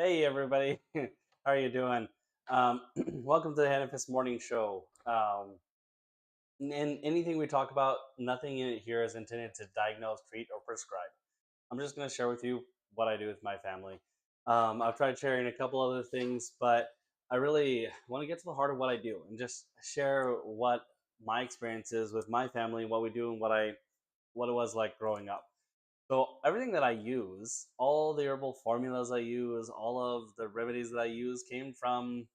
Hey everybody, how are you doing? Welcome to the Hannafis Morning Show. In anything we talk about, nothing in it here is intended to diagnose, treat, or prescribe. I'm just going to share with you what I do with my family. I've tried sharing a couple other things, but I really want to get to the heart of what I do and just share what my experience is with my family, what we do, and what it was like growing up. So everything that I use, all the herbal formulas I use, all of the remedies that I use came from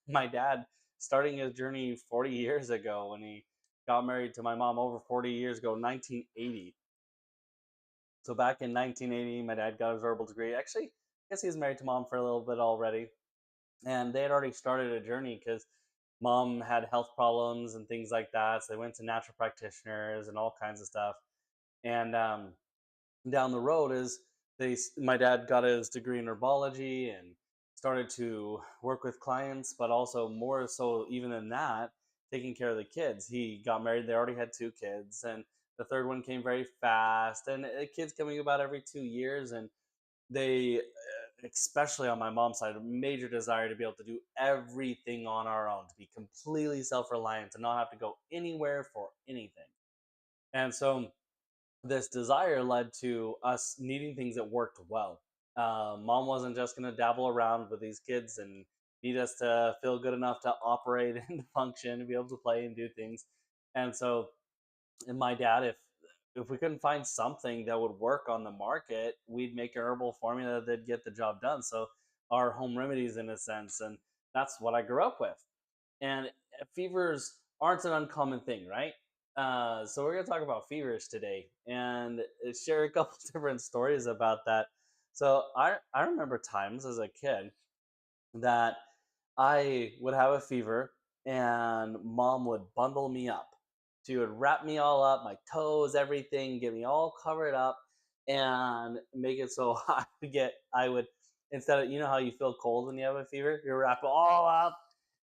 my dad starting his journey 40 years ago when he got married to my mom over 40 years ago, 1980. So back in 1980, my dad got his herbal degree. Actually, I guess he was married to mom for a little bit already. And they had already started a journey because mom had health problems and things like that. So they went to natural practitioners and all kinds of stuff. And down the road is my dad got his degree in herbology and started to work with clients, but also more so even than that, taking care of the kids. He got married, they already had two kids, and the third one came very fast, and the kids coming about every 2 years. And they especially on my mom's side, a major desire to be able to do everything on our own, to be completely self-reliant, to not have to go anywhere for anything. And so this desire led to us needing things that worked well. Mom wasn't just going to dabble around with these kids and need us to feel good enough to operate and to function and be able to play and do things. And so, and my dad, if we couldn't find something that would work on the market, we'd make an herbal formula that'd get the job done. So our home remedies, in a sense, and that's what I grew up with. And fevers aren't an uncommon thing, right? So we're gonna talk about fevers today and share a couple different stories about that. So I remember times as a kid that I would have a fever and mom would bundle me up. She would wrap me all up, my toes, everything, get me all covered up, and make it so I would, instead of, you know how you feel cold when you have a fever, you wrap it all up,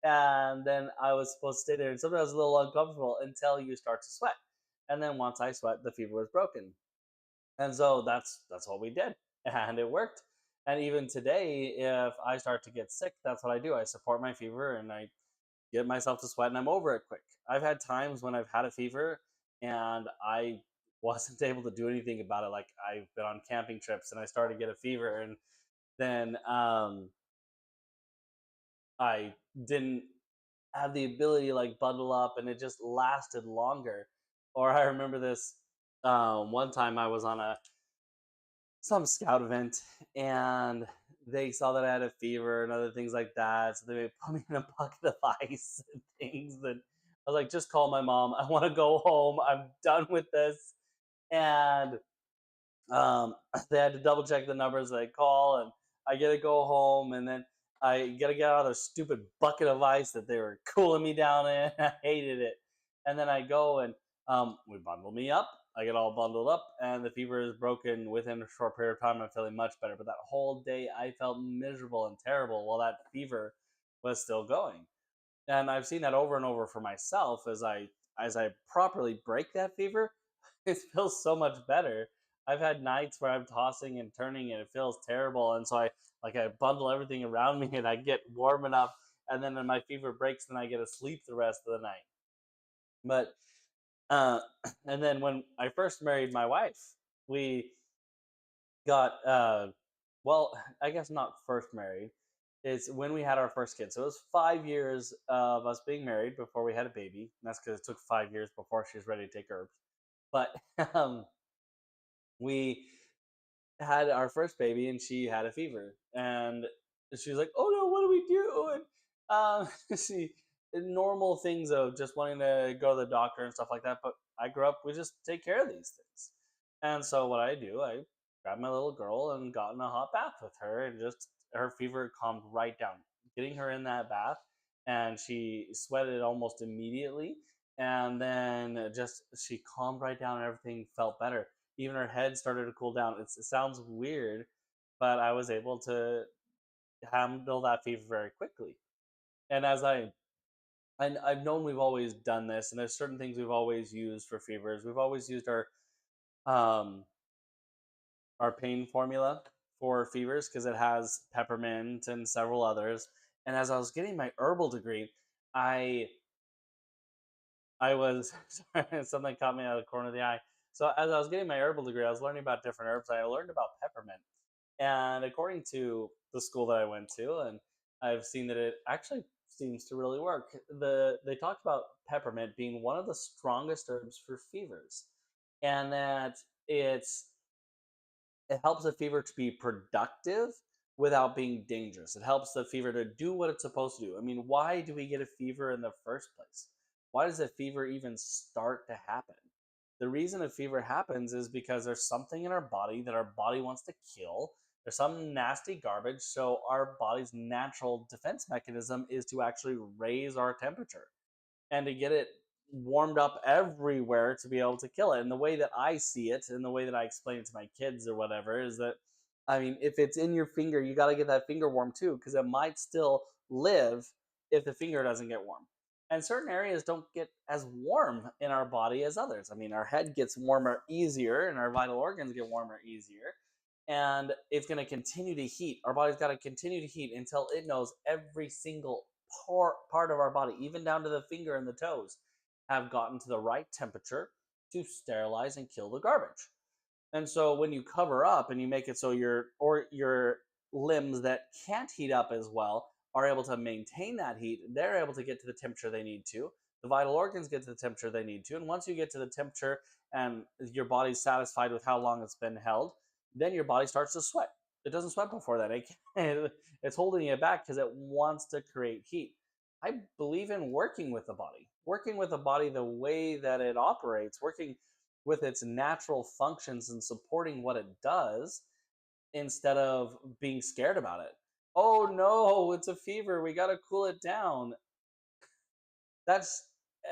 and then I was supposed to stay there. And sometimes I was a little uncomfortable until you start to sweat. And then once I sweat, the fever was broken. And so that's what we did, and it worked. And even today, if I start to get sick, that's what I do. I support my fever and I get myself to sweat, and I'm over it quick. I've had times when I've had a fever and I wasn't able to do anything about it. Like I've been on camping trips and I started to get a fever, and then I didn't have the ability to like bundle up, and it just lasted longer. Or I remember this one time I was on a some scout event and they saw that I had a fever and other things like that. So they put me in a bucket of ice and things that I was like, just call my mom. I want to go home. I'm done with this. And they had to double check the numbers they call, and I get to go home, and then I get to get out of their stupid bucket of ice that they were cooling me down in. I hated it. And then I go and we bundle me up. I get all bundled up, and the fever is broken within a short period of time. I'm feeling much better. But that whole day, I felt miserable and terrible while that fever was still going. And I've seen that over and over for myself as I properly break that fever. It feels so much better. I've had nights where I'm tossing and turning and it feels terrible, and so I bundle everything around me and I get warm enough, and then when my fever breaks, then I get to sleep the rest of the night. But uh, and then when I first married my wife, we got well, I guess not first married. It's when we had our first kid. So it was 5 years of us being married before we had a baby. And that's because it took 5 years before she was ready to take herbs. But um, we had our first baby and she had a fever. And she was like, oh no, what do we do? And she, normal things of just wanting to go to the doctor and stuff like that. But I grew up, we just take care of these things. And so what I do, I grabbed my little girl and got in a hot bath with her, and just her fever calmed right down. Getting her in that bath, and she sweated almost immediately, and then just she calmed right down, and everything felt better. Even her head started to cool down. It sounds weird, but I was able to handle that fever very quickly. And I've known we've always done this, and there's certain things we've always used for fevers. We've always used um, our pain formula for fevers because it has peppermint and several others. And as I was getting my herbal degree, I I was sorry, something caught me out of the corner of the eye. So as I was getting my herbal degree, I was learning about different herbs. I learned about peppermint, and according to the school that I went to, and I've seen that it actually seems to really work. They talked about peppermint being one of the strongest herbs for fevers, and that it's it helps the fever to be productive without being dangerous. It helps the fever to do what it's supposed to do. I mean, why do we get a fever in the first place? Why does a fever even start to happen? The reason a fever happens is because there's something in our body that our body wants to kill. There's some nasty garbage. So, our body's natural defense mechanism is to actually raise our temperature and to get it warmed up everywhere to be able to kill it. And the way that I see it and the way that I explain it to my kids or whatever is that, I mean, if it's in your finger, you got to get that finger warm too, because it might still live if the finger doesn't get warm. And certain areas don't get as warm in our body as others. I mean, our head gets warmer easier and our vital organs get warmer easier. And it's going to continue to heat. Our body's got to continue to heat until it knows every single part of our body, even down to the finger and the toes, have gotten to the right temperature to sterilize and kill the garbage. And so when you cover up and you make it so your limbs that can't heat up as well are able to maintain that heat, they're able to get to the temperature they need to. The vital organs get to the temperature they need to. And once you get to the temperature and your body's satisfied with how long it's been held, then your body starts to sweat. It doesn't sweat before that. It's holding it back because it wants to create heat. I believe in working with the body the way that it operates, working with its natural functions and supporting what it does instead of being scared about it. Oh no, it's a fever. We got to cool it down. That's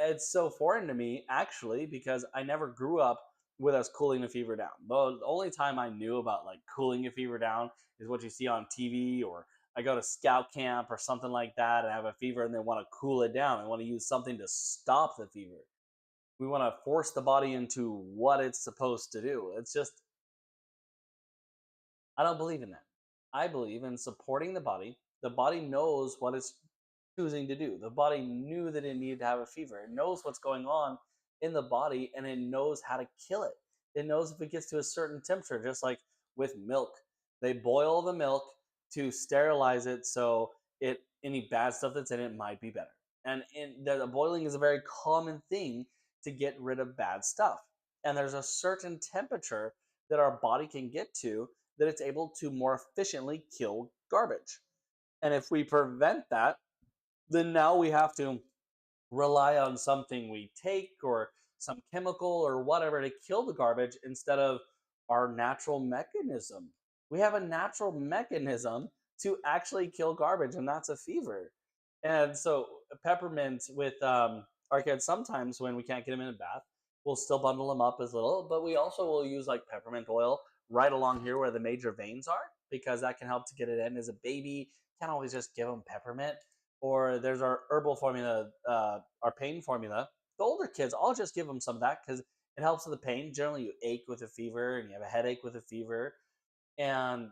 it's so foreign to me actually because I never grew up with us cooling a fever down. The only time I knew about like cooling a fever down is what you see on TV, or I go to scout camp or something like that and have a fever and they want to cool it down. They want to use something to stop the fever. We want to force the body into what it's supposed to do. It's just I don't believe in that. I believe in supporting the body. The body knows what it's choosing to do. The body knew that it needed to have a fever. It knows what's going on in the body and it knows how to kill it. It knows if it gets to a certain temperature, just like with milk. They boil the milk to sterilize it so it any bad stuff that's in it might be better. And the boiling is a very common thing to get rid of bad stuff. And there's a certain temperature that our body can get to that it's able to more efficiently kill garbage. And if we prevent that, then now we have to rely on something we take or some chemical or whatever to kill the garbage instead of our natural mechanism. We have a natural mechanism to actually kill garbage, and that's a fever. And so, peppermint with our kids, sometimes when we can't get them in a bath, we'll still bundle them up as little, but we also will use like peppermint oil right along here where the major veins are because that can help to get it in. As a baby, can't always just give them peppermint, or there's our herbal formula, our pain formula. The older kids, I'll just give them some of that because it helps with the pain. Generally, you ache with a fever and you have a headache with a fever, and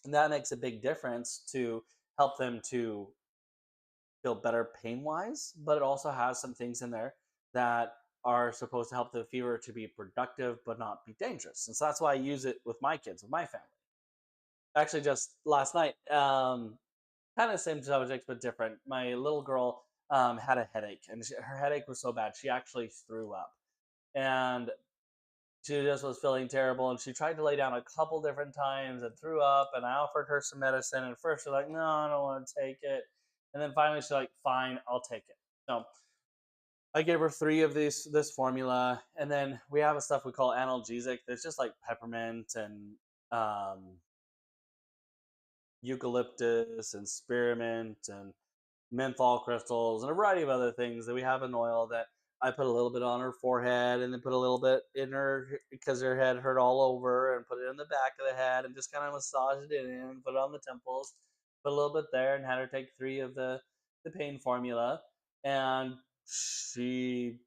that makes a big difference to help them to feel better pain wise. But it also has some things in there that are supposed to help the fever to be productive but not be dangerous. And so that's why I use it with my kids, with my family. Actually, just last night, kind of same subject but different. My little girl had a headache, and her headache was so bad she actually threw up, and she just was feeling terrible. And she tried to lay down a couple different times and threw up. And I offered her some medicine. And first she's like, "No, I don't want to take it." And then finally she's like, "Fine, I'll take it." So I gave her three of this formula, and then we have a stuff we call analgesic. That's just like peppermint and um, eucalyptus and spearmint and menthol crystals and a variety of other things that we have in oil that I put a little bit on her forehead and then put a little bit in her because her head hurt all over, and put it in the back of the head and just kind of massaged it in and put it on the temples, put a little bit there and had her take three of the pain formula, and she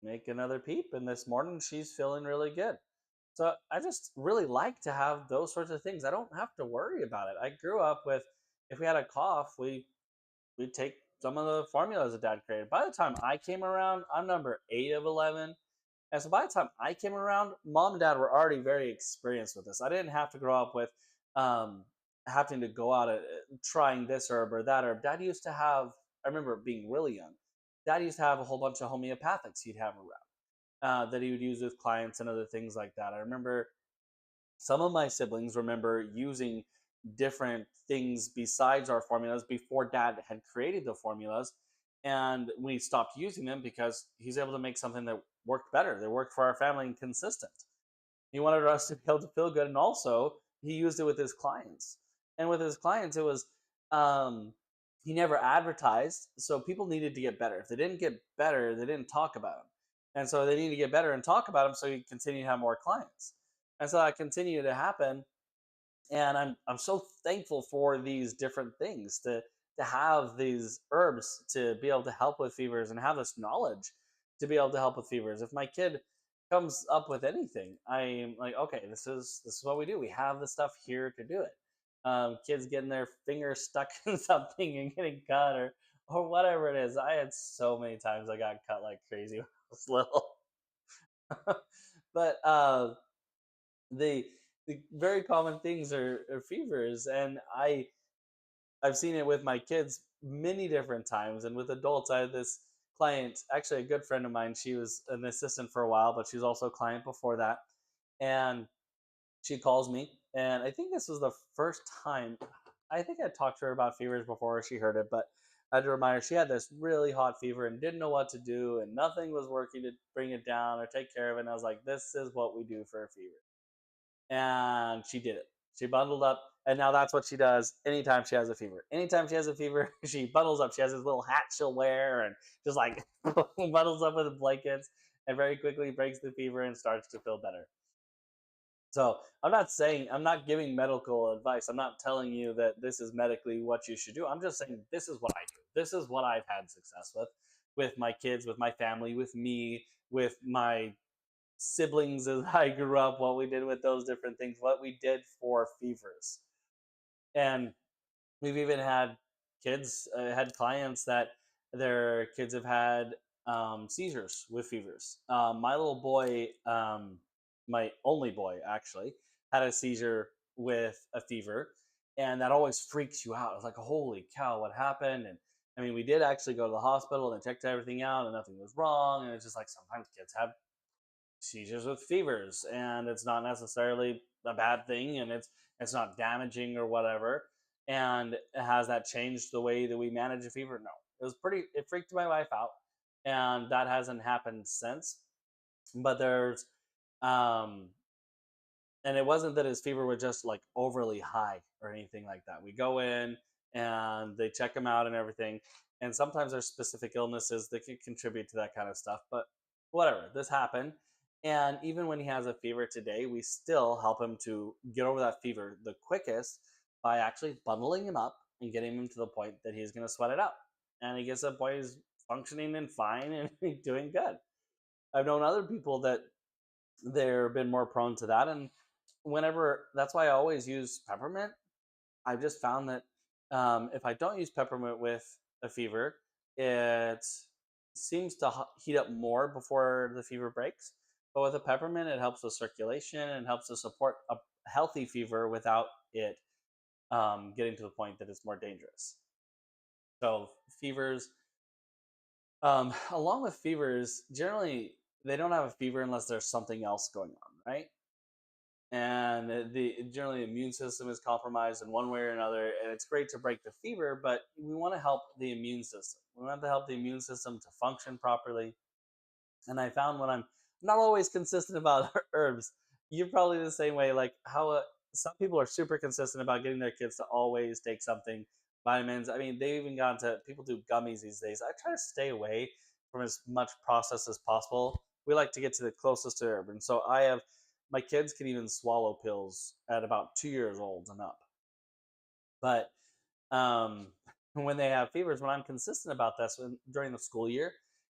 make another peep, and this morning she's feeling really good. So I just really like to have those sorts of things. I don't have to worry about it. I grew up with, if we had a cough, we take some of the formulas that dad created. By the time I came around, I'm number 8 of 11. And so by the time I came around, mom and dad were already very experienced with this. I didn't have to grow up with um, having to go out and trying this herb or that herb. Dad used to have, I remember being really young, dad used to have a whole bunch of homeopathics he'd have around that he would use with clients and other things like that. I remember some of my siblings remember using different things besides our formulas before dad had created the formulas. And we stopped using them because he's able to make something that worked better, that worked for our family and consistent. He wanted us to be able to feel good. And also, he used it with his clients. And with his clients, it was, um, he never advertised. So people needed to get better. If they didn't get better, they didn't talk about them. And so they needed to get better and talk about them so he continue to have more clients. And so that continued to happen, and I'm so thankful for these different things to have these herbs to be able to help with fevers and have this knowledge to be able to help with fevers. If my kid comes up with anything, I'm like, okay, this is what we do. We have the stuff here to do it. Kids getting their fingers stuck in something and getting cut or whatever it is. I had so many times I got cut like crazy when I was little. But the the very common things are fevers, and I've seen it with my kids many different times, and with adults. I had this client, actually a good friend of mine. She was an assistant for a while, but she was also a client before that, and she calls me, and I think this was the first time. I think I talked to her about fevers before she heard it, but I had to remind her she had this really hot fever and didn't know what to do, and nothing was working to bring it down or take care of it. And I was like, "This is what we do for a fever." And she did it. She bundled up, and now that's what she does anytime she has a fever. Anytime she has a fever, she bundles up. She has this little hat she'll wear, and just like bundles up with the blankets, and very quickly breaks the fever and starts to feel better. So I'm not giving medical advice. I'm not telling you that this is medically what you should do. I'm just saying this is what I do. This is what I've had success with my kids, with my family, with me, with my siblings as I grew up, what we did with those different things, what we did for fevers. And we've even had had clients that their kids have had seizures with fevers. My little boy, my only boy actually, had a seizure with a fever. And that always freaks you out. It's like, holy cow, what happened? And I mean, we did actually go to the hospital and they checked everything out and nothing was wrong. And it's just like sometimes kids have seizures with fevers, and it's not necessarily a bad thing, and it's not damaging or whatever. And has that changed the way that we manage a fever? No. It freaked my wife out, and that hasn't happened since. But there's um and it wasn't that his fever was just like overly high or anything like that. We go in and they check him out and everything. And sometimes there's specific illnesses that could contribute to that kind of stuff. But whatever, this happened. And even when he has a fever today, we still help him to get over that fever the quickest by actually bundling him up and getting him to the point that he's going to sweat it out. And he gets to the point he's functioning and fine and doing good. I've known other people that they've been more prone to that. And whenever, that's why I always use peppermint. I've just found that if I don't use peppermint with a fever, it seems to heat up more before the fever breaks. But with a peppermint, it helps with circulation and helps to support a healthy fever without it getting to the point that it's more dangerous. So fevers, along with fevers, generally they don't have a fever unless there's something else going on, right? And the generally the immune system is compromised in one way or another, and it's great to break the fever, but we want to help the immune system. We want to help the immune system to function properly. And I found when I'm not always consistent about herbs, you're probably the same way. Like how some people are super consistent about getting their kids to always take something, vitamins. I mean, they even gone to people do gummies these days. I try to stay away from as much processed as possible. We like to get to the closest to herb, and so I have my kids can even swallow pills at about 2 years old and up. But um, when they have fevers, when I'm consistent about this during the school year,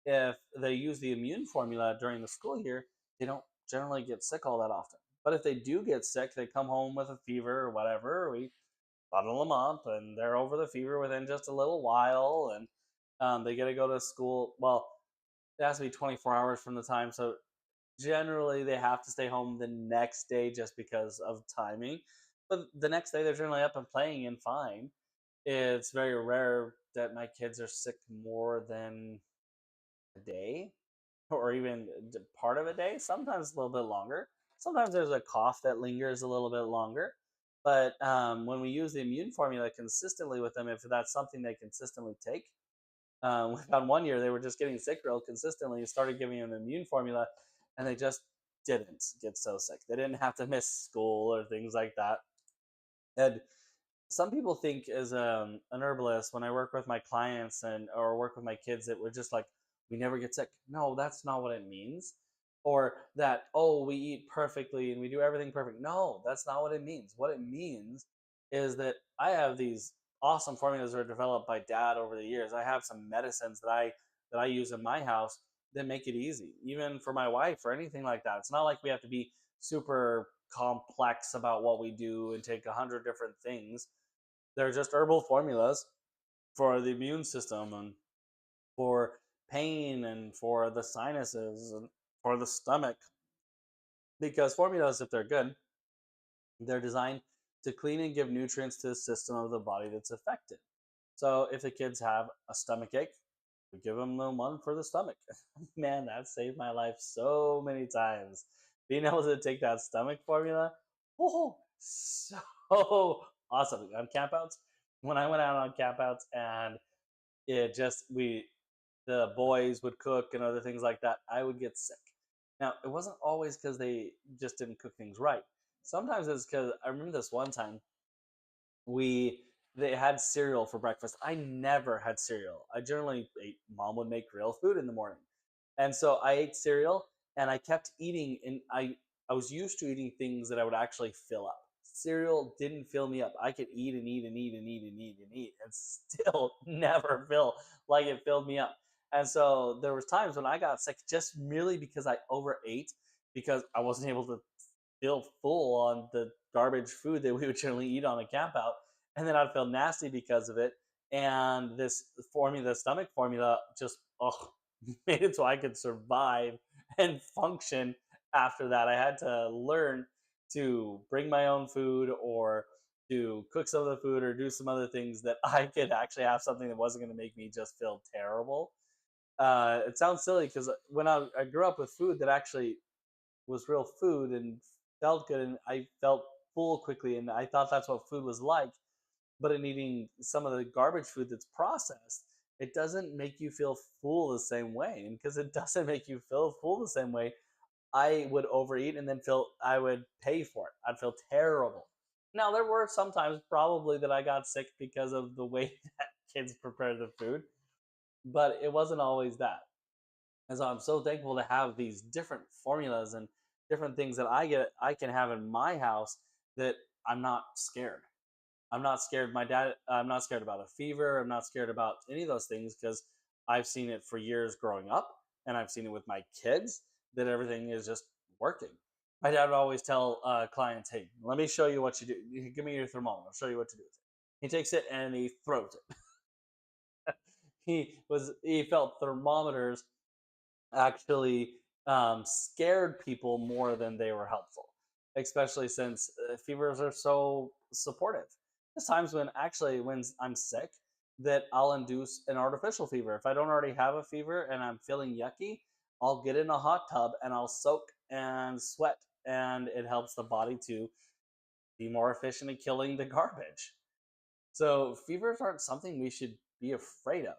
if they use the immune formula during the school year, they don't generally get sick all that often. But if they do get sick, they come home with a fever or whatever, we bottle them up and they're over the fever within just a little while. And they get to go to school. Well, it has to be 24 hours from the time. So generally, they have to stay home the next day just because of timing. But the next day, they're generally up and playing and fine. It's very rare that my kids are sick more than a day or even part of a day. Sometimes a little bit longer. Sometimes there's a cough that lingers a little bit longer. But when we use the immune formula consistently with them, if that's something they consistently take, we found one year they were just getting sick real consistently. Started giving them immune formula, and they just didn't get so sick. They didn't have to miss school or things like that. And some people think as an herbalist, when I work with my clients and or work with my kids, that we're just like we never get sick. No, that's not what it means. Or that, oh, we eat perfectly and we do everything perfect. No, that's not what it means. What it means is that I have these awesome formulas that are developed by dad over the years. I have some medicines that I use in my house that make it easy, even for my wife or anything like that. It's not like we have to be super complex about what we do and take 100 different things. They're just herbal formulas for the immune system and for pain and for the sinuses and for the stomach. Because formulas, if they're good, they're designed to clean and give nutrients to the system of the body that's affected. So if the kids have a stomach ache, we give them the one for the stomach. Man, that saved my life so many times. Being able to take that stomach formula, oh, so awesome. On campouts, when I went out on campouts and it just we the boys would cook and other things like that, I would get sick. Now, it wasn't always because they just didn't cook things right. Sometimes it's because I remember this one time we they had cereal for breakfast. I never had cereal. I generally ate mom would make real food in the morning. And so I ate cereal and I kept eating and I was used to eating things that I would actually fill up. Cereal didn't fill me up. I could eat and eat and eat and eat and eat and eat and still never feel like it filled me up. And so there was times when I got sick just merely because I overate because I wasn't able to feel full on the garbage food that we would generally eat on a camp out, and then I'd feel nasty because of it. And this formula, the stomach formula, just made it so I could survive and function after that. I had to learn to bring my own food or to cook some of the food or do some other things that I could actually have something that wasn't going to make me just feel terrible. It sounds silly because when I grew up with food that actually was real food and felt good and I felt full quickly and I thought that's what food was like. But in eating some of the garbage food that's processed, it doesn't make you feel full the same way. And because it doesn't make you feel full the same way, I would overeat and then feel I would pay for it. I'd feel terrible. Now there were some times probably that I got sick because of the way that kids prepare the food, but it wasn't always that. And so I'm so thankful to have these different formulas and different things that I can have in my house that I'm not scared. I'm not scared. I'm not scared about a fever. I'm not scared about any of those things because I've seen it for years growing up and I've seen it with my kids that everything is just working. My dad would always tell clients, hey, let me show you what you do. Give me your thermometer. I'll show you what to do with it. He takes it and he throws it. He felt thermometers actually scared people more than they were helpful, especially since fevers are so supportive. There's times when actually, when I'm sick, that I'll induce an artificial fever. If I don't already have a fever and I'm feeling yucky, I'll get in a hot tub and I'll soak and sweat, and it helps the body to be more efficient in killing the garbage. So fevers aren't something we should be afraid of.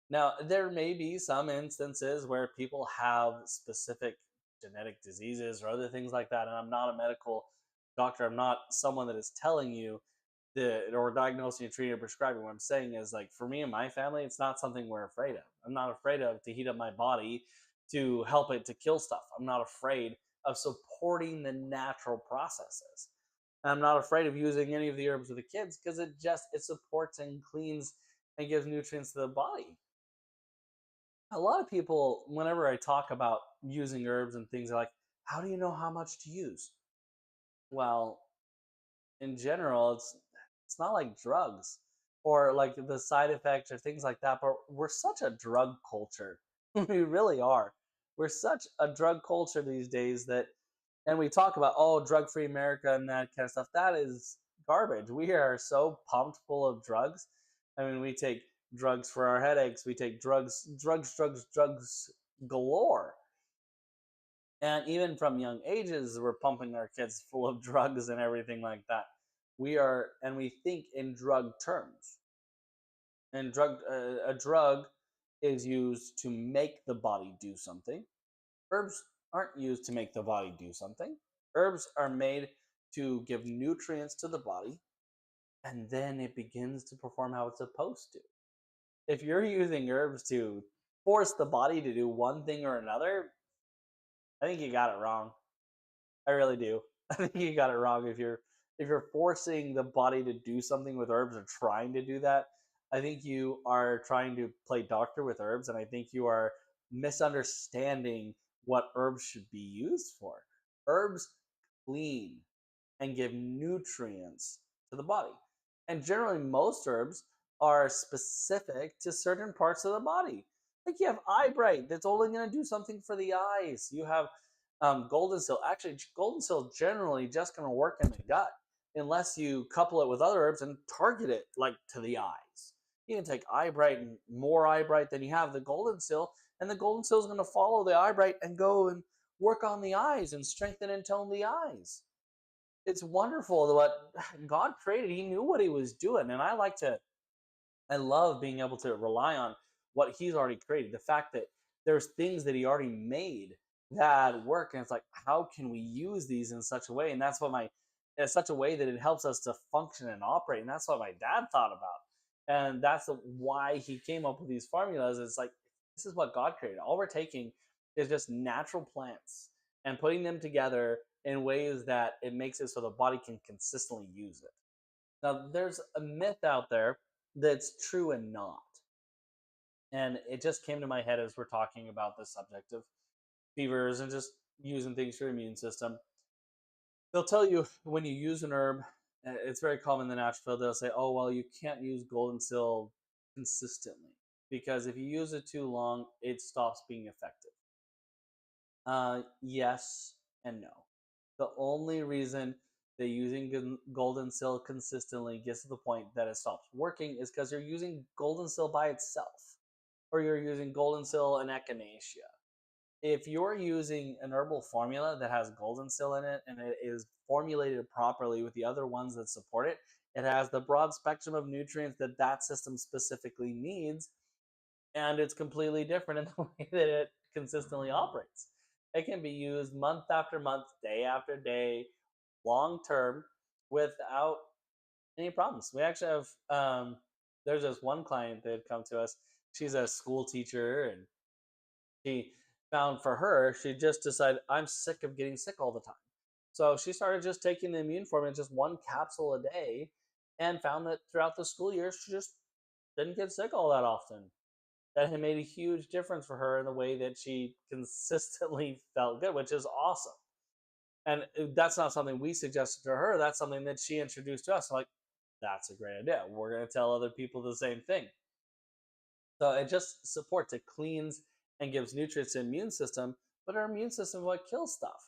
Now, there may be some instances where people have specific genetic diseases or other things like that, and I'm not a medical doctor. I'm not someone that is telling you that or diagnosing, treating, or prescribing. What I'm saying is, like, for me and my family, it's not something we're afraid of. I'm not afraid of to heat up my body to help it to kill stuff. I'm not afraid of supporting the natural processes. I'm not afraid of using any of the herbs with the kids because it supports and cleans and gives nutrients to the body. A lot of people, whenever I talk about using herbs and things, are like, "How do you know how much to use?" Well, in general, it's not like drugs or like the side effects or things like that, but we're such a drug culture. We really are. We're such a drug culture these days that, and we talk about, oh, drug free America and that kind of stuff. That is garbage. We are so pumped full of drugs. I mean, we take drugs for our headaches, we take drugs galore. And even from young ages, we're pumping our kids full of drugs and everything like that. We are, and we think in drug terms. And a drug is used to make the body do something. Herbs aren't used to make the body do something. Herbs are made to give nutrients to the body, and then it begins to perform how it's supposed to. If you're using herbs to force the body to do one thing or another, I think you got it wrong. I really do. I think you got it wrong if you're forcing the body to do something with herbs or trying to do that. I think you are trying to play doctor with herbs, and I think you are misunderstanding what herbs should be used for. Herbs clean and give nutrients to the body. And generally, most herbs are specific to certain parts of the body. Like you have eye bright, that's only going to do something for the eyes. You have golden seal. Actually, golden seal is generally just going to work in the gut unless you couple it with other herbs and target it like to the eyes. You can take eye bright and more eye bright than you have the golden seal, and the golden seal is going to follow the eye bright and go and work on the eyes and strengthen and tone the eyes. It's wonderful what God created. He knew what he was doing, and I love being able to rely on what he's already created. The fact that there's things that he already made that work, and it's like, how can we use these in such a way? And that's what my in such a way that it helps us to function and operate. And that's what my dad thought about, and that's why he came up with these formulas. It's like this is what God created. All we're taking is just natural plants and putting them together in ways that it makes it so the body can consistently use it. Now, there's a myth out there that's true and not. And it just came to my head as we're talking about the subject of fevers and just using things for your immune system. They'll tell you when you use an herb, it's very common in the natural field, they'll say, oh, well, you can't use golden seal consistently because if you use it too long, it stops being effective. Yes and no. The only reason that using golden seal consistently gets to the point that it stops working is because you're using golden seal by itself, or you're using golden seal and echinacea. If you're using an herbal formula that has golden seal in it and it is formulated properly with the other ones that support it, it has the broad spectrum of nutrients that that system specifically needs, and it's completely different in the way that it consistently operates. It can be used month after month, day after day, long term, without any problems. We actually have there's this one client that had come to us. She's a school teacher, and she found for her, she just decided I'm sick of getting sick all the time. So she started just taking the immune formula, just one capsule a day, and found that throughout the school year she just didn't get sick all that often. That had made a huge difference for her in the way that she consistently felt good, which is awesome. And that's not something we suggested to her. That's something that she introduced to us. Like, that's a great idea. We're going to tell other people the same thing. So it just supports, it cleans and gives nutrients to the immune system, but our immune system is what kills stuff.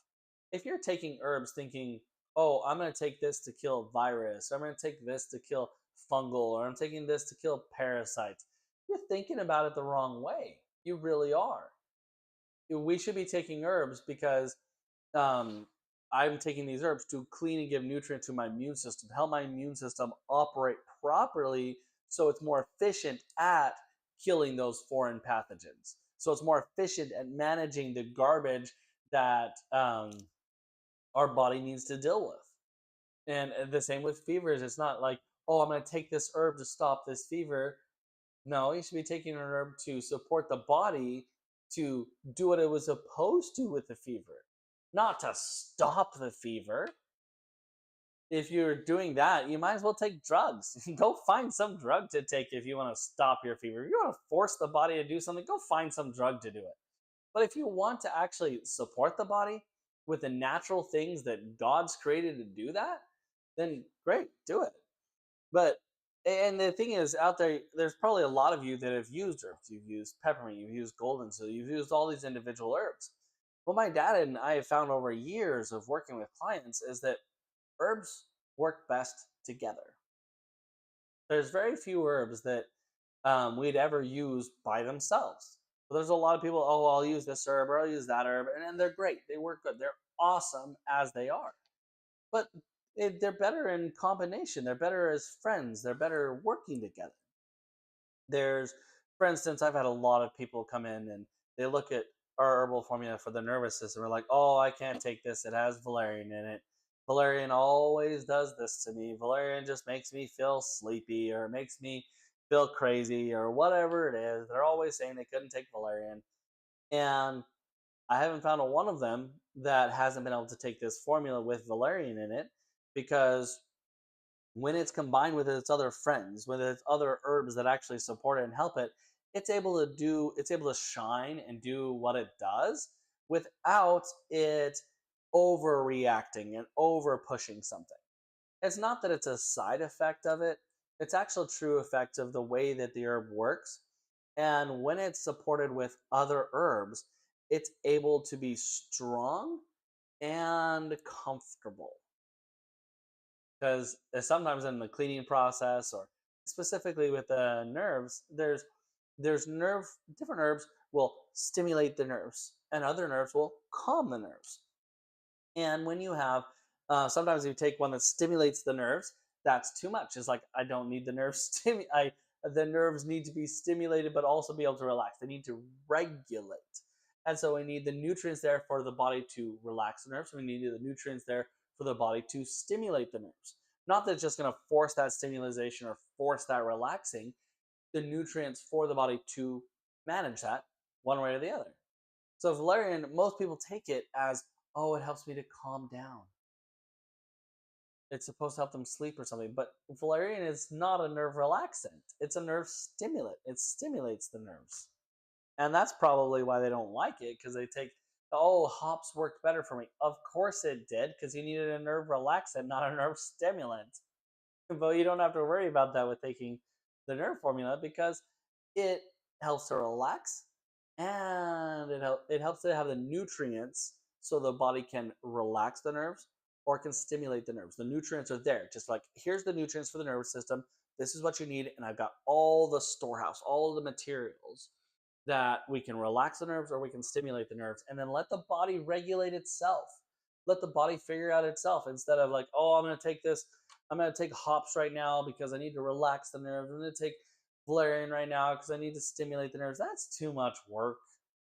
If you're taking herbs thinking, oh, I'm going to take this to kill virus, or I'm going to take this to kill fungal, or I'm taking this to kill parasites, you're thinking about it the wrong way. You really are. We should be taking herbs because um, I'm taking these herbs to clean and give nutrient to my immune system, help my immune system operate properly so it's more efficient at killing those foreign pathogens. So it's more efficient at managing the garbage that our body needs to deal with. And the same with fevers. It's not like, oh, I'm going to take this herb to stop this fever. No, you should be taking an herb to support the body to do what it was supposed to with the fever, not to stop the fever. If you're doing that, you might as well take drugs. Go find some drug to take if you want to stop your fever. If you want to force the body to do something, go find some drug to do it. But if you want to actually support the body, with the natural things that God's created to do that, then great, do it. But and the thing is, out there, there's probably a lot of you that have used herbs. You've used peppermint, you've used golden seal, you've used all these individual herbs. What my dad and I have found over years of working with clients is that herbs work best together. There's very few herbs that we'd ever use by themselves. But there's a lot of people, oh, I'll use this herb or I'll use that herb, and they're great. They work good. They're awesome as they are. But they're better in combination. They're better as friends. They're better working together. There's, for instance, I've had a lot of people come in and they look at our herbal formula for the nervous system. We're like, oh, I can't take this. It has valerian in it. Valerian always does this to me. Valerian just makes me feel sleepy or makes me feel crazy or whatever it is. They're always saying they couldn't take valerian. And I haven't found a one of them that hasn't been able to take this formula with valerian in it because when it's combined with its other friends, with its other herbs that actually support it and help it, it's able to shine and do what it does without it overreacting and over pushing something. It's not that it's a side effect of it, it's actual true effect of the way that the herb works. And when it's supported with other herbs, it's able to be strong and comfortable because sometimes in the cleaning process or specifically with the nerves, there's nerve different herbs will stimulate the nerves and other nerves will calm the nerves. And when you have, sometimes you take one that stimulates the nerves, that's too much. It's like I don't need the nerves the nerves need to be stimulated, but also be able to relax. They need to regulate, and so we need the nutrients there for the body to relax the nerves. We need the nutrients there for the body to stimulate the nerves. Not that it's just going to force that stimulation or force that relaxing. The nutrients for the body to manage that one way or the other. So valerian, most people take it as, oh, it helps me to calm down. It's supposed to help them sleep or something. But valerian is not a nerve relaxant. It's a nerve stimulant. It stimulates the nerves. And that's probably why they don't like it, because they take, oh, hops worked better for me. Of course it did, because you needed a nerve relaxant, not a nerve stimulant. But you don't have to worry about that with taking the nerve formula because it helps to relax and it helps to have the nutrients so the body can relax the nerves or can stimulate the nerves. The nutrients are there, just like here's the nutrients for the nervous system. This is what you need, and I've got all the storehouse, all of the materials that we can relax the nerves or we can stimulate the nerves, and then let the body regulate itself. Let the body figure out itself instead of like, oh, I'm going to take this. I'm going to take hops right now because I need to relax the nerves. I'm going to take valerian right now because I need to stimulate the nerves. That's too much work.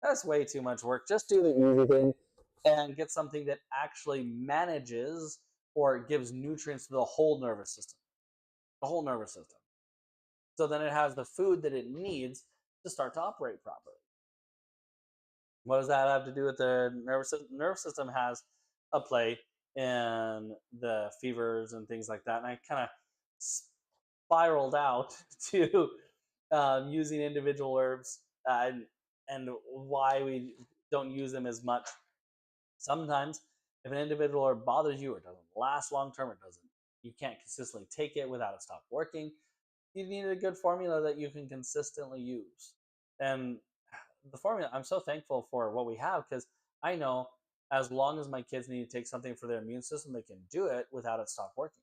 That's way too much work. Just do the easy thing and get something that actually manages or gives nutrients to the whole nervous system. The whole nervous system. So then it has the food that it needs to start to operate properly. What does that have to do with the nervous system? Nervous system has a play in the fevers and things like that. And I kind of spiraled out to using individual herbs and why we don't use them as much. Sometimes, if an individual herb bothers you or doesn't last long term or doesn't, you can't consistently take it without it stop working. You need a good formula that you can consistently use. And the formula, I'm so thankful for what we have because I know as long as my kids need to take something for their immune system, they can do it without it stop working.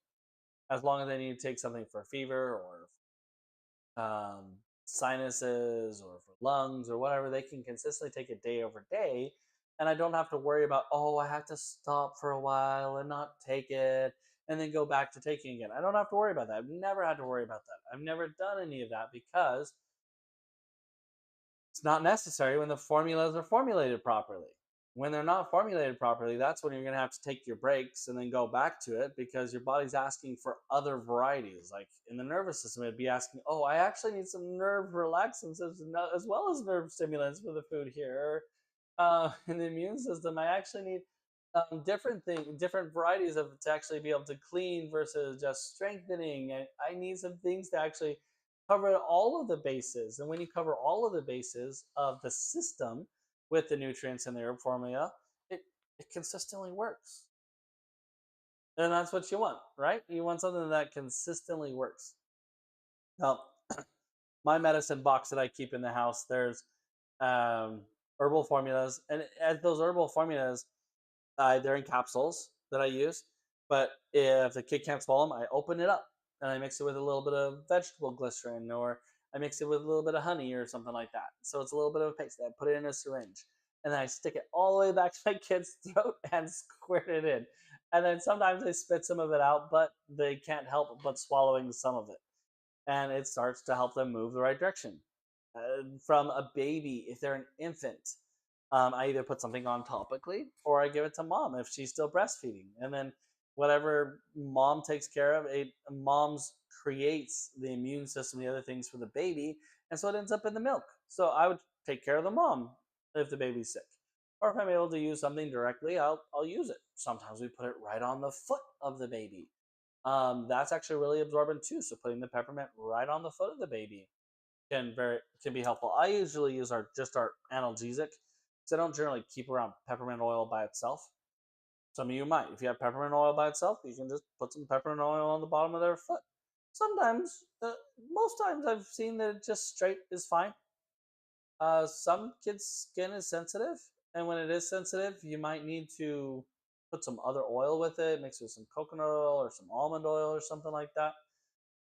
As long as they need to take something for a fever or sinuses or for lungs or whatever, they can consistently take it day over day. And I don't have to worry about, oh, I have to stop for a while and not take it and then go back to taking again. I don't have to worry about that. I've never had to worry about that. I've never done any of that because it's not necessary when the formulas are formulated properly. When they're not formulated properly, that's when you're going to have to take your breaks and then go back to it because your body's asking for other varieties. Like in the nervous system, it'd be asking, oh, I actually need some nerve relaxants as well as nerve stimulants for the food here. In the immune system, I actually need different varieties of to actually be able to clean versus just strengthening. I need some things to actually cover all of the bases. And when you cover all of the bases of the system with the nutrients in the herb formula, it it consistently works. And that's what you want, right? You want something that consistently works. Now, my medicine box that I keep in the house, there's um, herbal formulas, and as those herbal formulas, they're in capsules that I use. But if the kid can't swallow them, I open it up and I mix it with a little bit of vegetable glycerin, or I mix it with a little bit of honey or something like that. So it's a little bit of a paste. I put it in a syringe and then I stick it all the way back to my kid's throat and squirt it in. And then sometimes they spit some of it out, but they can't help but swallowing some of it, and it starts to help them move the right direction. From a baby, if they're an infant, I either put something on topically or I give it to mom if she's still breastfeeding. And then whatever mom takes care of, mom's creates the immune system, the other things for the baby, and so it ends up in the milk. So I would take care of the mom if the baby's sick. Or if I'm able to use something directly, I'll use it. Sometimes we put it right on the foot of the baby. That's actually really absorbent too. So putting the peppermint right on the foot of the baby can be helpful. I usually use our analgesic because I don't generally keep around peppermint oil by itself. Some of you might. If you have peppermint oil by itself, you can just put some peppermint oil on the bottom of their foot. Sometimes, most times, I've seen that just straight is fine. Some kids' skin is sensitive, and when it is sensitive, you might need to put some other oil with it, mix it with some coconut oil or some almond oil or something like that.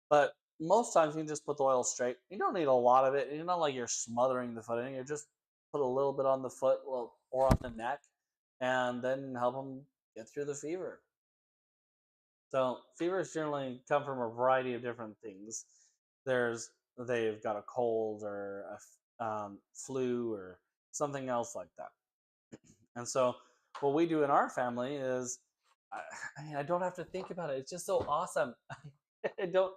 But most times you can just put the oil straight. You don't need a lot of it. It's not like you're smothering the foot in. You just put a little bit on the foot or on the neck, and then help them get through the fever. So fevers generally come from a variety of different things. There's they've got a cold or a flu or something else like that. And so what we do in our family is, I, I don't have to think about it. It's just so awesome. I don't.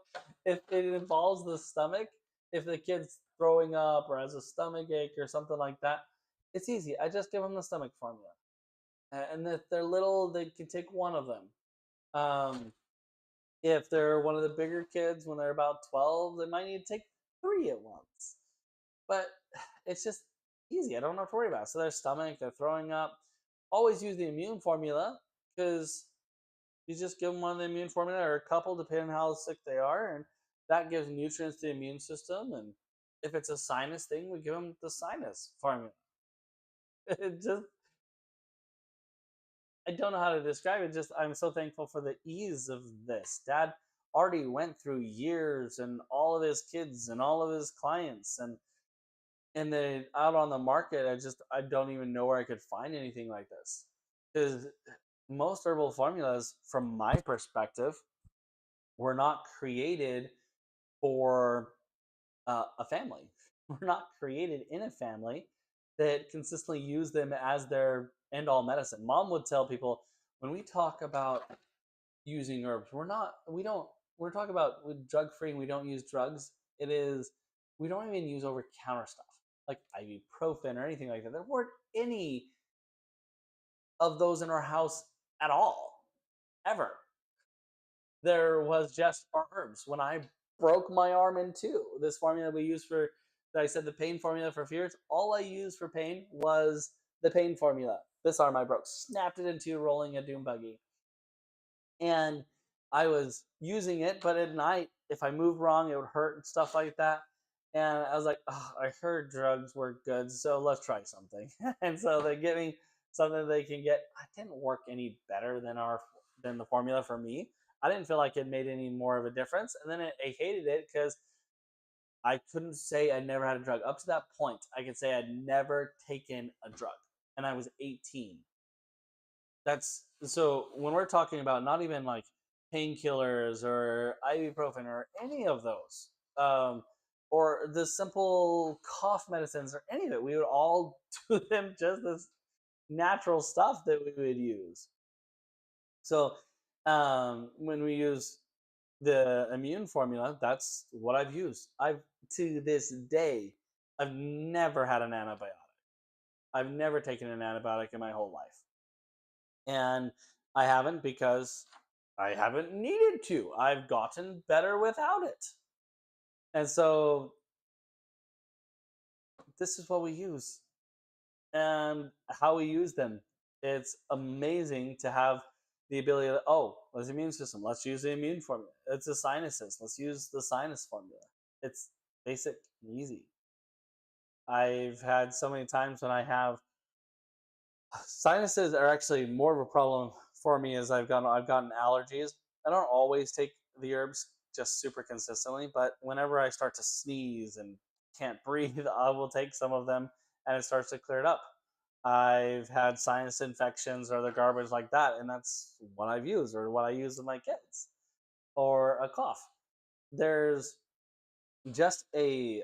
If it involves the stomach, if the kid's throwing up or has a stomach ache or something like that, it's easy. I just give them the stomach formula, and if they're little, they can take one of them. Um, if they're one of the bigger kids, when they're about 12, they might need to take three at once. But it's just easy. I don't have to worry about it. So their stomach, they're throwing up. Always use the immune formula because you just give them one of the immune formula or a couple, depending on how sick they are, and that gives nutrients to the immune system. And if it's a sinus thing, we give them the sinus formula. It just I don't know how to describe it. Just I'm so thankful for the ease of this. Dad already went through years and all of his kids and all of his clients, and then out on the market, I don't even know where I could find anything like this because most herbal formulas, from my perspective, were not created for a family. We're not created in a family that consistently use them as their end all medicine. Mom would tell people when we talk about using herbs, we don't, we're talking about drug free and we don't use drugs. It is, we don't even use over counter stuff like ibuprofen or anything like that. There weren't any of those in our house at all, ever. There was just our herbs. When I broke my arm in two, this formula we use for that I said the pain formula for fears, all I used for pain was the pain formula. This arm I broke, snapped it in two, rolling a doom buggy. And I was using it, but at night, if I moved wrong, it would hurt and stuff like that. And I was like, oh, I heard drugs were good, so let's try something. And so they give me something they can get. It didn't work any better than the formula for me. I didn't feel like it made any more of a difference. And then I hated it because I couldn't say I never had a drug. Up to that point, I could say I'd never taken a drug. And I was 18. That's so when we're talking about not even like painkillers or ibuprofen or any of those, or the simple cough medicines or any of it, we would all do them just as natural stuff that we would use. So when we use the immune formula, that's what I've used. I've to this day, I've never had an antibiotic. I've never taken an antibiotic in my whole life. And I haven't because I haven't needed to. I've gotten better without it. And so this is what we use and how we use them. It's amazing to have the ability to, oh, let's immune system. Let's use the immune formula. It's the sinuses. Let's use the sinus formula. It's basic and easy. I've had so many times when I have sinuses are actually more of a problem for me as I've gotten allergies. I don't always take the herbs just super consistently, but whenever I start to sneeze and can't breathe, I will take some of them and it starts to clear it up. I've had sinus infections or other garbage like that, and that's what I've used or what I use with my kids. Or a cough. There's just a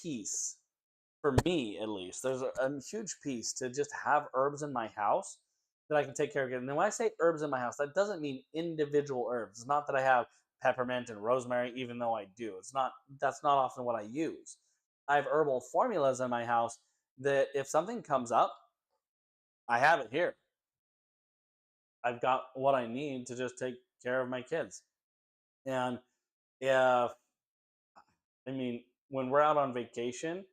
piece for me at least, there's a huge piece to just have herbs in my house that I can take care of. And then when I say herbs in my house, that doesn't mean individual herbs. It's not that I have peppermint and rosemary, even though I do. It's not that's not often what I use. I have herbal formulas in my house that if something comes up, I have it here. I've got what I need to just take care of my kids. And if I mean, when we're out on vacation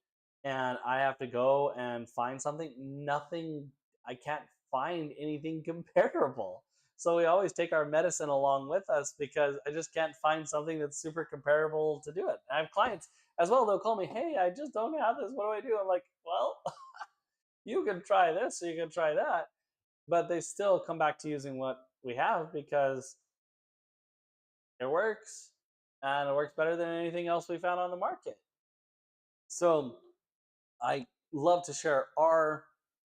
and I have to go and find something, I can't find anything comparable. So we always take our medicine along with us because I just can't find something that's super comparable to do it. I have clients as well, they'll call me, hey, I just don't have this. What do I do? I'm like, well, you can try this or you can try that. But they still come back to using what we have because it works and it works better than anything else we found on the market. So I love to share our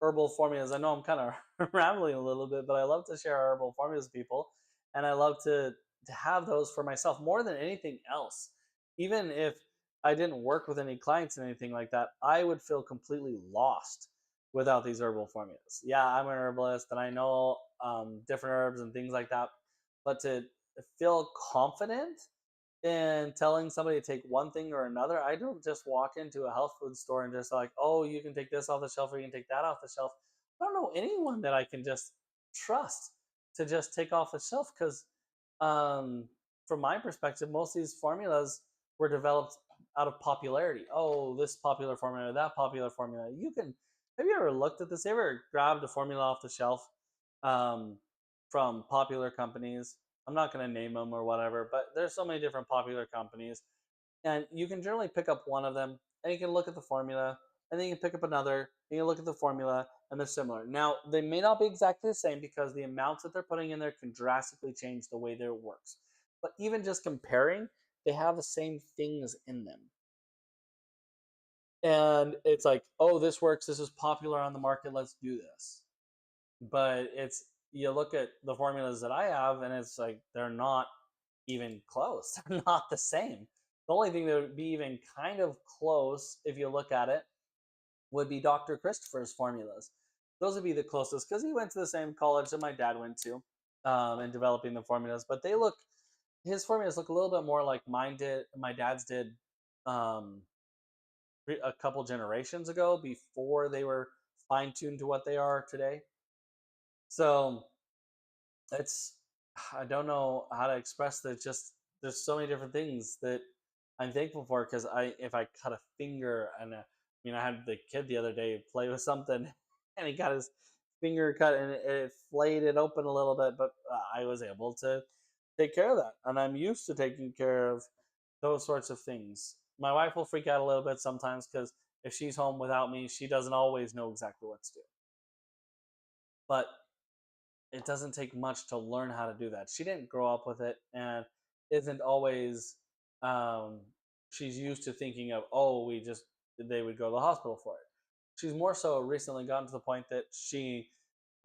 herbal formulas. I know I'm kind of rambling a little bit, but I love to share our herbal formulas with people, and I love to have those for myself more than anything else. Even if I didn't work with any clients and anything like that, I would feel completely lost without these herbal formulas. Yeah, I'm an herbalist and I know different herbs and things like that, but to feel confident and telling somebody to take one thing or another. I don't just walk into a health food store and just like, oh, you can take this off the shelf or you can take that off the shelf. I don't know anyone that I can just trust to just take off the shelf because, um, from my perspective, most of these formulas were developed out of popularity. Oh, this popular formula, that popular formula. You can. Have you ever looked at this? Have you ever grabbed a formula off the shelf um, from popular companies? I'm not going to name them or whatever, but there's so many different popular companies, and you can generally pick up one of them, and you can look at the formula, and then you can pick up another, and you look at the formula, and they're similar. Now, they may not be exactly the same because the amounts that they're putting in there can drastically change the way that it works. But even just comparing, they have the same things in them. And it's like, oh, this works. This is popular on the market. Let's do this. But it's you look at the formulas that I have, and it's like they're not even close. They're not the same. The only thing that would be even kind of close, if you look at it, would be Dr. Christopher's formulas. Those would be the closest because he went to the same college that my dad went to, in developing the formulas. But his formulas look a little bit more like mine did, my dad's did, um, a couple generations ago before they were fine tuned to what they are today. So it's I don't know how to express that. Just there's so many different things that I'm thankful for because I if I cut a finger and I had the kid the other day play with something and he got his finger cut and it flayed it open a little bit, but I was able to take care of that, and I'm used to taking care of those sorts of things. My wife will freak out a little bit sometimes because if she's home without me, she doesn't always know exactly what to do. But it doesn't take much to learn how to do that. She didn't grow up with it and isn't always um she's used to thinking of, oh, we just they would go to the hospital for it. She's more so recently gotten to the point that she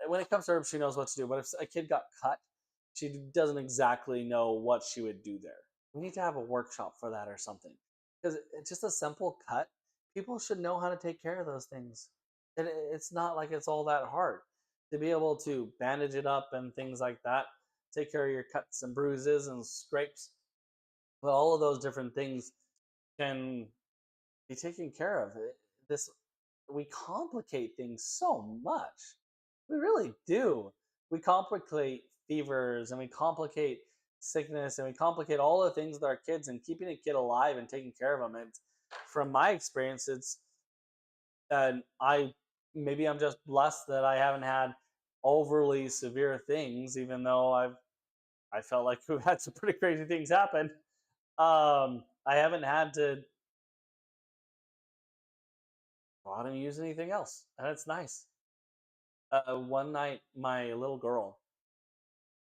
when it comes to herbs she knows what to do, but if a kid got cut, she doesn't exactly know what she would do there. We need to have a workshop for that or something. Because it's just a simple cut. People should know how to take care of those things. And it's not like it's all that hard to be able to bandage it up and things like that, take care of your cuts and bruises and scrapes. But all of those different things can be taken care of. This we complicate things so much. We really do. We complicate fevers and we complicate sickness and we complicate all the things with our kids and keeping a kid alive and taking care of them. And from my experience, it's and I maybe I'm just blessed that I haven't had overly severe things, even though I felt like we've had some pretty crazy things happen. I haven't had to let him use anything else, and it's nice. One night, my little girl,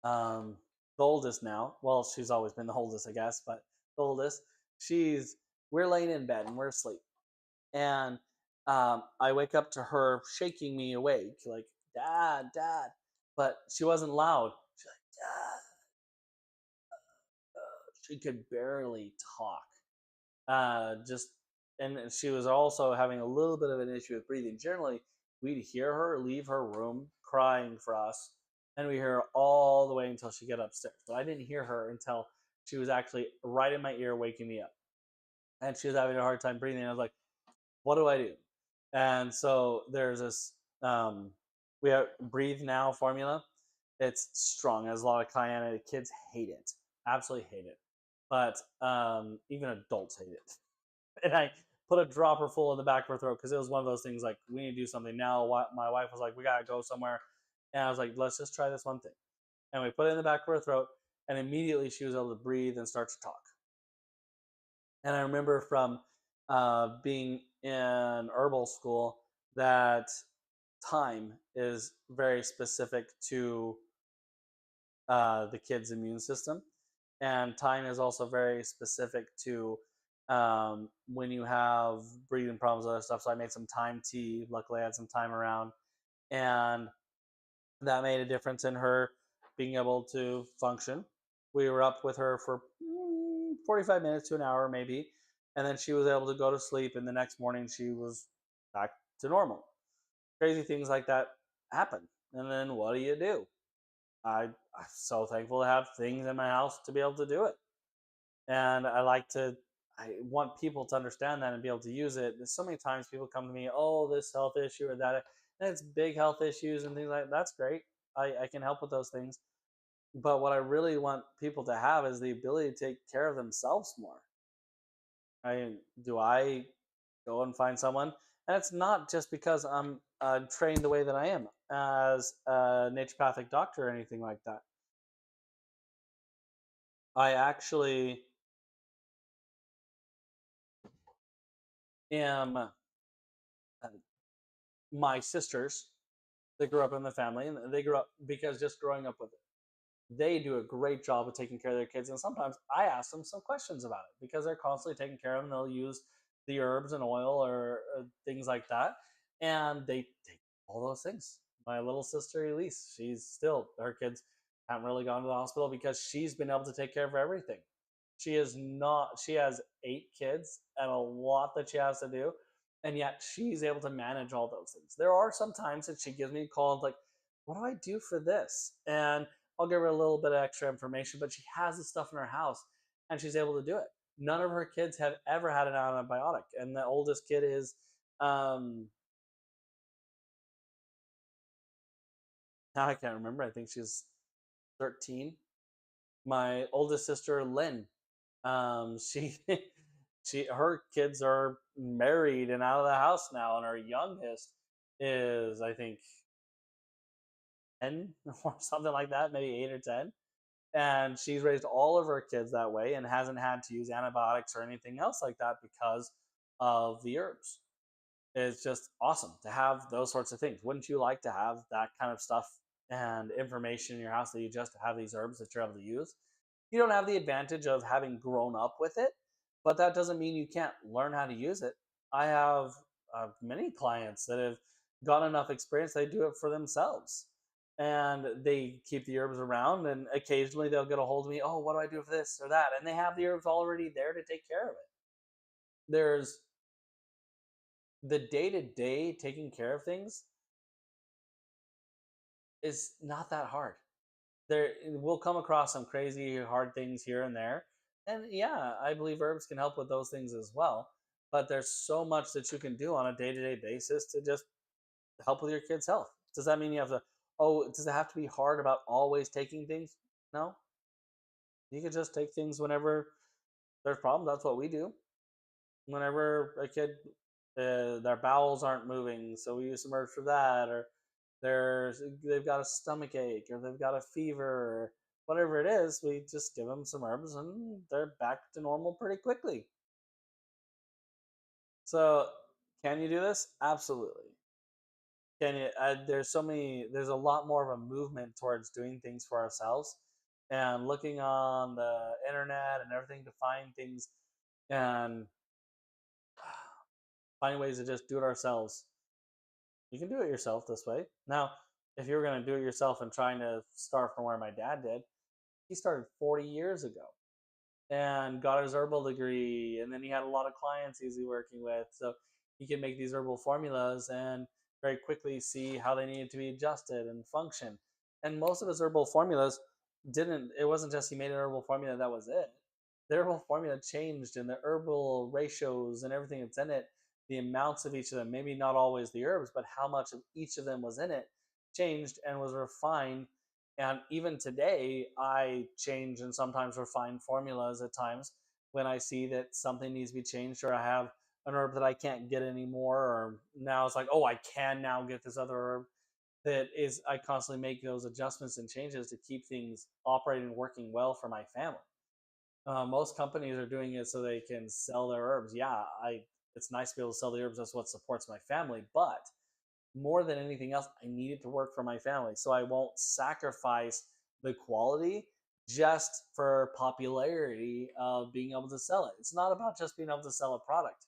um, the oldest now, well, she's always been the oldest, I guess, but the oldest, she's we're laying in bed and we're asleep, and I wake up to her shaking me awake, like "Dad, Dad," but she wasn't loud. She's like, "Dad." She could barely talk. Just and she was also having a little bit of an issue with breathing. Generally, we'd hear her leave her room crying for us, and we hear her all the way until she get upstairs. But I didn't hear her until she was actually right in my ear, waking me up, and she was having a hard time breathing. I was like, "What do I do?" And so there's this we have Breathe Now formula. It's strong. It has a lot of cayenne. And kids hate it, absolutely hate it, but even adults hate it. And I put a dropper full in the back of her throat because it was one of those things like we need to do something now. My wife was like, "We gotta go somewhere," and I was like, "Let's just try this one thing." And we put it in the back of her throat, and immediately she was able to breathe and start to talk. And I remember from being in herbal school that time is very specific to the kid's immune system, and time is also very specific to when you have breathing problems, other stuff. So I made some time tea. Luckily, I had some time around, and that made a difference in her being able to function. We were up with her for 45 minutes to an hour, maybe, and then she was able to go to sleep. And the next morning, she was back to normal. Crazy things like that happen. And then what do you do? I'm so thankful to have things in my house to be able to do it. And I want people to understand that and be able to use it. There's so many times people come to me, oh, this health issue or that, and it's big health issues and things like that. That's great. I can help with those things. But what I really want people to have is the ability to take care of themselves more. I go and find someone, and it's not just because I'm trained the way that I am as a naturopathic doctor or anything like that. I actually am my sisters. They grew up in the family, and they grew up because just growing up with it, they do a great job of taking care of their kids. And sometimes I ask them some questions about it because they're constantly taking care of them. They'll use the herbs and oil or things like that, and they take all those things. My little sister Elise, she's still her kids haven't really gone to the hospital because she's been able to take care of everything. She is not. She has 8 kids and a lot that she has to do, and yet she's able to manage all those things. There are some times that she gives me a call and like, "What do I do for this?" And I'll give her a little bit of extra information, but she has the stuff in her house and she's able to do it. None of her kids have ever had an antibiotic, and the oldest kid is um, now I can't remember. I think she's 13. My oldest sister Lynn, she her kids are married and out of the house now, and her youngest is I think 10 or something like that, maybe 8 or 10. And she's raised all of her kids that way and hasn't had to use antibiotics or anything else like that because of the herbs. It's just awesome to have those sorts of things. Wouldn't you like to have that kind of stuff and information in your house that you just have these herbs that you're able to use? You don't have the advantage of having grown up with it, but that doesn't mean you can't learn how to use it. I have many clients that have got enough experience they do it for themselves, and they keep the herbs around, and occasionally they'll get a hold of me, oh, what do I do for this or that, and they have the herbs already there to take care of it. There's the day-to-day taking care of things is not that hard. There we'll come across some crazy hard things here and there, and yeah, I believe herbs can help with those things as well, but there's so much that you can do on a day-to-day basis to just help with your kids health. Does that mean you have to, oh, does it have to be hard about always taking things? No, you can just take things whenever there's problems. That's what we do. Whenever a kid their bowels aren't moving, so we use some herbs for that, or they've got a stomach ache or they've got a fever or whatever it is, we just give them some herbs and they're back to normal pretty quickly. So, can you do this? Absolutely. Can you? There's so many. There's a lot more of a movement towards doing things for ourselves, and looking on the internet and everything to find things and find ways to just do it ourselves. You can do it yourself this way. Now, if you're going to do it yourself and trying to start from where my dad did, he started 40 years ago and got his herbal degree, and then he had a lot of clients he's working with, so he could make these herbal formulas and very quickly see how they needed to be adjusted and function. And most of his herbal formulas didn't, it wasn't just he made an herbal formula, that was it. The herbal formula changed, and the herbal ratios and everything that's in it, the amounts of each of them, maybe not always the herbs, but how much of each of them was in it, changed and was refined. And even today, I change and sometimes refine formulas at times when I see that something needs to be changed, or I have an herb that I can't get anymore, or now it's like, oh, I can now get this other herb. That is, I constantly make those adjustments and changes to keep things operating and working well for my family. Most companies are doing it so they can sell their herbs. Yeah, it's nice to be able to sell the herbs. That's what supports my family. But more than anything else, I need it to work for my family. So I won't sacrifice the quality just for popularity of being able to sell it. It's not about just being able to sell a product.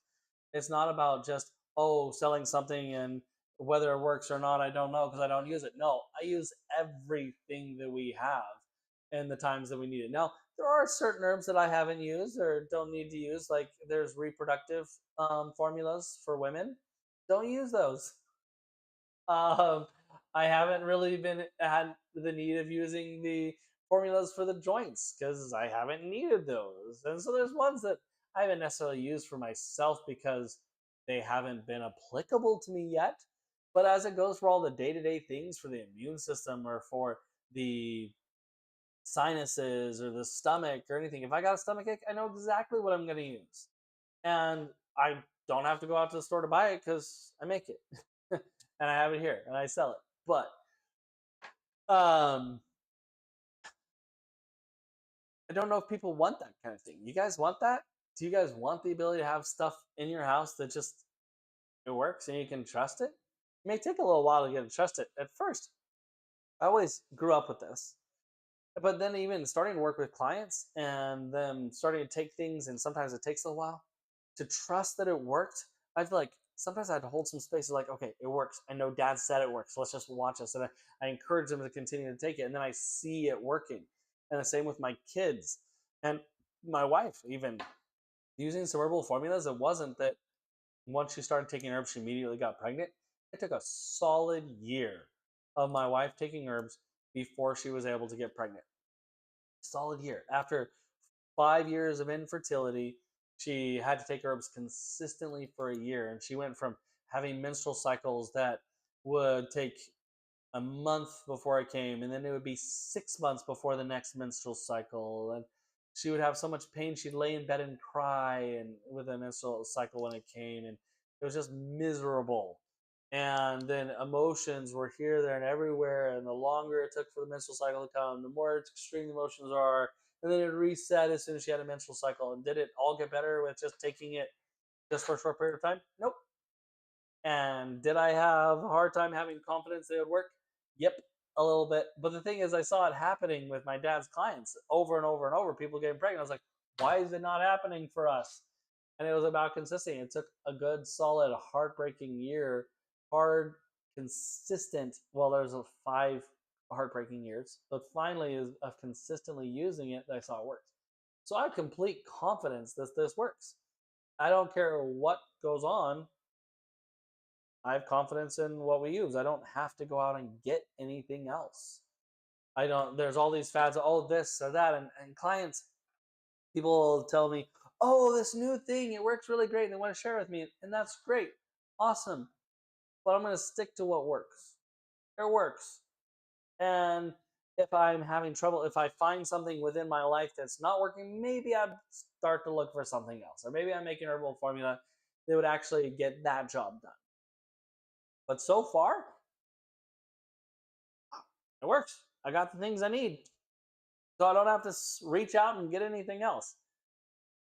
It's not about just, oh, selling something and whether it works or not, I don't know because I don't use it. No, I use everything that we have in the times that we need it. Now, there are certain herbs that I haven't used or don't need to use, like there's reproductive formulas for women. Don't use those. Um, I haven't really been had the need of using the formulas for the joints because I haven't needed those. And so there's ones that I haven't necessarily used for myself because they haven't been applicable to me yet. But as it goes for all the day-to-day things for the immune system or for the sinuses or the stomach or anything, if I got a stomach ache, I know exactly what I'm going to use. And I don't have to go out to the store to buy it because I make it. And I have it here and I sell it. But um, I don't know if people want that kind of thing. You guys want that? Do you guys want the ability to have stuff in your house that just it works and you can trust it? It may take a little while to get to trust it at first. I always grew up with this, but then even starting to work with clients and them starting to take things, and sometimes it takes a while to trust that it worked. I feel like sometimes I had to hold some space, like, okay, it works. I know dad said it works. So let's just watch this. And I encourage them to continue to take it. And then I see it working. And the same with my kids and my wife, even using some herbal formulas. It wasn't that once she started taking herbs, she immediately got pregnant. It took a solid year of my wife taking herbs before she was able to get pregnant. Solid year. After 5 years of infertility, she had to take herbs consistently for a year. And she went from having menstrual cycles that would take a month before it came, and then it would be 6 months before the next menstrual cycle. And she would have so much pain, she'd lay in bed and cry and with a menstrual cycle when it came. And it was just miserable. And then emotions were here, there, and everywhere. And the longer it took for the menstrual cycle to come, the more extreme the emotions are. And then it reset as soon as she had a menstrual cycle. And did it all get better with just taking it just for a short period of time? Nope. And did I have a hard time having confidence they would work? Yep, a little bit. But the thing is, I saw it happening with my dad's clients over and over and over, people getting pregnant. I was like, why is it not happening for us? And it was about consistency. It took a good, solid, heartbreaking year, hard, consistent. Well, there's a 5 heartbreaking years, but finally, is of consistently using it, that I saw it worked. So I have complete confidence that this works. I don't care what goes on. I have confidence in what we use. I don't have to go out and get anything else. I don't, there's all these fads, oh, this or that. And clients, people will tell me, oh, this new thing, it works really great. And they want to share it with me. And that's great. Awesome. But I'm going to stick to what works. It works. And if I'm having trouble, if I find something within my life that's not working, maybe I'd start to look for something else. Or maybe I'm making a herbal formula that would actually get that job done. But so far, It works. I got the things I need, so I don't have to reach out and get anything else.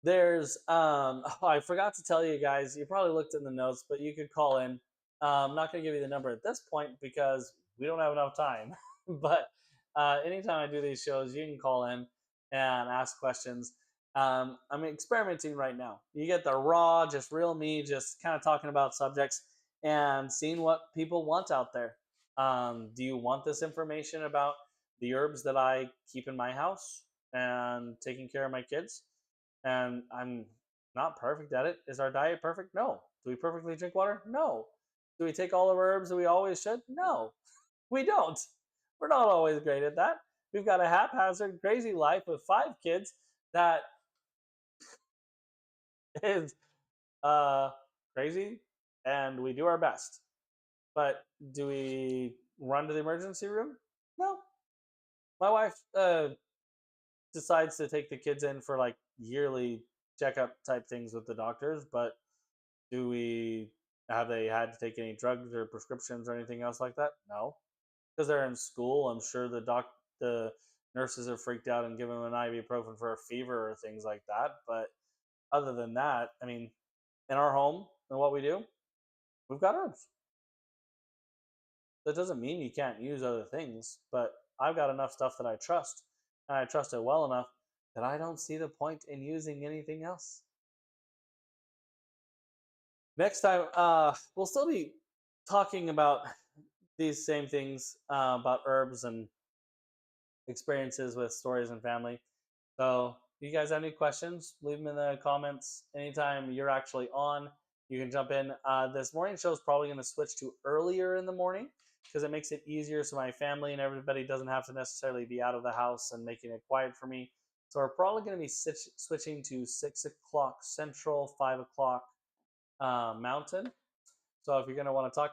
There's oh, I forgot to tell you guys. You probably looked in the notes, but you could call in. I'm not going to give you the number at this point because we don't have enough time. But anytime I do these shows, you can call in and ask questions. I'm experimenting right now. You get the raw, just real me, just kind of talking about subjects and seeing what people want out there. Do you want this information about the herbs that I keep in my house and taking care of my kids? And I'm not perfect at it. Is our diet perfect? No. Do we perfectly drink water? No. Do we take all of our herbs that we always should? No, we don't. We're not always great at that. We've got a haphazard, crazy life with 5 kids that is uh, crazy, and we do our best. But do we run to the emergency room? No. My wife decides to take the kids in for like yearly checkup type things with the doctors, but do we have they had to take any drugs or prescriptions or anything else like that? No, because they're in school. I'm sure the nurses are freaked out and give them an ibuprofen for a fever or things like that. But other than that, I mean, in our home and what we do, we've got herbs. That doesn't mean you can't use other things, but I've got enough stuff that I trust, and I trust it well enough that I don't see the point in using anything else. Next time, we'll still be talking about these same things about herbs and experiences with stories and family. So, if you guys have any questions, leave them in the comments. Anytime you're actually on, you can jump in. This morning show is probably going to switch to earlier in the morning because it makes it easier so my family and everybody doesn't have to necessarily be out of the house and making it quiet for me. So, we're probably going to be switching to 6 o'clock Central, 5 o'clock Mountain. So, if you're going to want to talk